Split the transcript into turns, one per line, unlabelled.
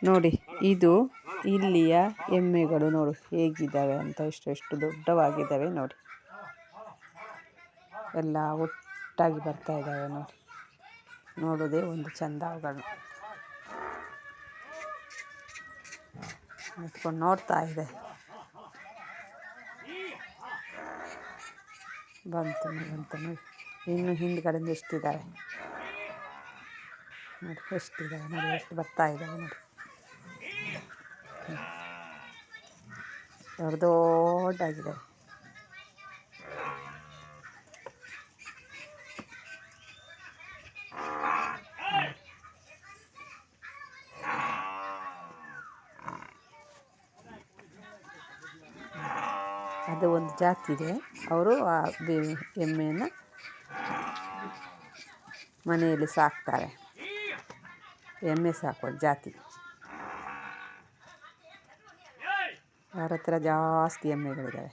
ನೋಡಿ, ಇದು ಇಲ್ಲಿಯ ಎಮ್ಮೆಗಳು. ನೋಡು ಹೇಗಿದ್ದಾವೆ ಅಂತ, ಎಷ್ಟು ದೊಡ್ಡವಾಗಿದ್ದಾವೆ ನೋಡಿ. ಎಲ್ಲ ಒಟ್ಟಾಗಿ ಬರ್ತಾ ಇದ್ದಾವೆ ನೋಡಿ. ನೋಡೋದೇ ಒಂದು ಚಂದ ಅವುಗಳು. ನಿಂತ್ಕೊಂಡು ನೋಡ್ತಾ ಇದೆ. ಬಂತು ನೋಡಿ. ಇನ್ನು ಹಿಂದ್ಗಡೆಯಿಂದ ಎಷ್ಟಿದ್ದಾವೆ ನೋಡಿ. ಎಷ್ಟಿದ್ದಾವೆ ನೋಡಿ, ಎಷ್ಟು ಬರ್ತಾ ಇದ್ದಾವೆ ನೋಡಿ. ದೊಡ್ಡದಾಗಿದೆ. ಅದು ಒಂದು ಜಾತಿ ಇದೆ. ಅವರು ಆ ಎಮ್ಮೆಯನ್ನು ಮನೆಯಲ್ಲಿ ಸಾಕ್ತಾರೆ. ಎಮ್ಮೆ ಸಾಕುವ ಜಾತಿ. ಅವ್ರ ಹತ್ರ ಜಾಸ್ತಿ ಎಮ್ಮೆಗಳಿದ್ದಾವೆ.